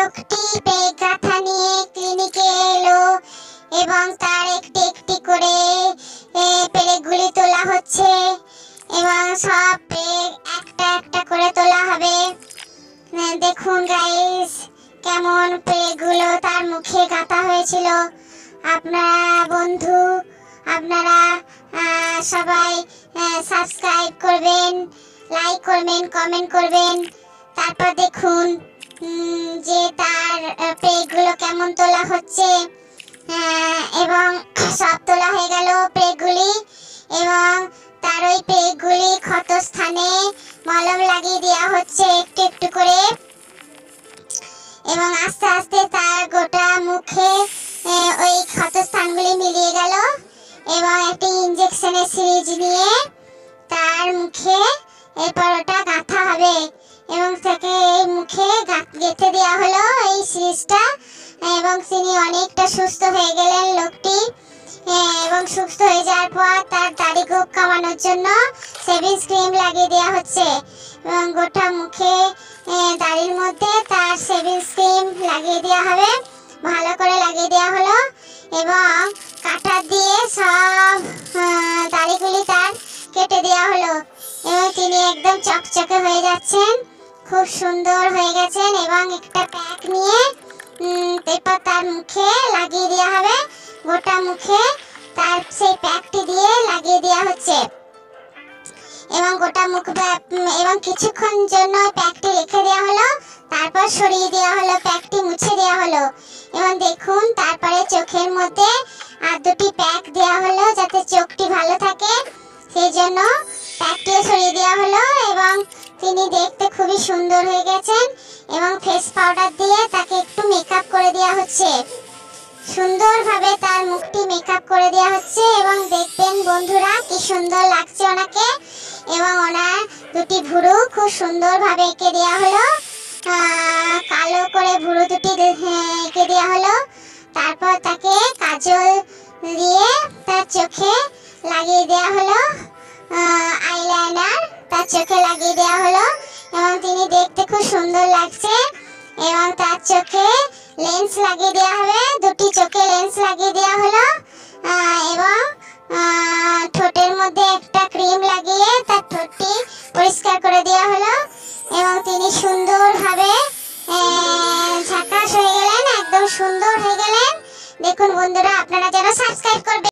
লোকটি পেগ গাঁথা নিয়ে ক্লিনিকে এলো এবং তার একটি একটি করে পেরেকগুলি তোলা হচ্ছে এবং সব পেগ একটা একটা করে তোলা হবে। দেখুন গাইস, কেমন পেরেকগুলো তার মুখে গাঁথা হয়েছিল। আপনারা সবাই সাবস্ক্রাইব করবেন, লাইক করবেন, কমেন্ট করবেন। তারপর দেখুন যে তার পেগগুলো কেমন তোলা হচ্ছে এবং সব তোলা হয়ে গেল পেগগুলি এবং তার ওই পেগগুলি ক্ষতস্থানে মলম লাগিয়ে দেওয়া হচ্ছে একটু একটু করে এবং আস্তে আস্তে তার গোটা মুখে ওই ক্ষতস্থানগুলি মিলিয়ে গেল এবং একটি ইনজেকশনের সিরিঞ্জ নিয়ে তার মুখে এরপর ওটা গাঁথা হবে এবং তাকে এই মুখে গেঁথে দেওয়া হলো এই সিরিজটা এবং তিনি অনেকটা সুস্থ হয়ে গেলেন লোকটি। এবং সুস্থ হয়ে যাওয়ার পর তার দাড়ি গোঁফ কামানোর জন্য শেভিং ক্রিম লাগিয়ে দেওয়া হচ্ছে এবং গোটা মুখে দাড়ির মধ্যে তার শেভিং ক্রিম লাগিয়ে দেওয়া হবে, ভালো করে লাগিয়ে দেওয়া হলো এবং কাটার দিয়ে সব দাড়িগুলি তার কেটে দেওয়া হলো এবং তিনি একদম চকচকে হয়ে যাচ্ছেন, খুব সুন্দর হয়ে গেছেন এবং একটা প্যাক নিয়ে এরপর তার মুখে লাগিয়ে দেওয়া হবে। গোটা মুখে তার সেই প্যাকটি দিয়ে লাগিয়ে দেওয়া হচ্ছে এবং গোটা মুখ এবং কিছুক্ষণ জন্য প্যাকটি রেখে দেওয়া হলো, তারপর সরিয়ে দেওয়া হলো, প্যাকটি মুছে দেওয়া হলো এবং দেখুন তারপরে চোখের মধ্যে আর দুটি প্যাক দেওয়া হলো যাতে চোখটি ভালো থাকে, সেই জন্য প্যাকটিও সরিয়ে দেওয়া হলো এবং তিনি দেখতে খুবই সুন্দর হয়ে গেছেন এবং ফেস পাউডার দিয়ে তাকে একটু মেকআপ করে দেওয়া হচ্ছে, সুন্দরভাবে তার মুখটি মেকআপ করে দেওয়া হচ্ছে এবং দেখবেন বন্ধুরা কি সুন্দর লাগছে ওনাকে এবং ওনার দুটি ভুরু খুব সুন্দরভাবে এঁকে দেওয়া হলো, কালো করে ভুরু দুটি এঁকে দেওয়া হলো। তারপর তাকে কাজল দিয়ে তার চোখে লাগিয়ে দেওয়া হলো, আইলাইনার তার চোখে লাগিয়ে দেওয়া হলো এবং তিনি দেখতে খুব সুন্দর লাগছে এবং তার চোখে লেন্স লাগিয়ে দেওয়া হবে, দুটি চোখে লেন্স লাগিয়ে দেওয়া হলো এবং ঠোঁটের মধ্যে একটা ক্রিম লাগিয়ে তার ঠোঁটটি পরিষ্কার করে দেওয়া হলো এবং তিনি সুন্দরভাবে ঝাকাস হয়ে গেলেন, একদম সুন্দর হয়ে গেলেন। দেখুন বন্ধুরা, আপনারা যেন সাবস্ক্রাইব করবেন।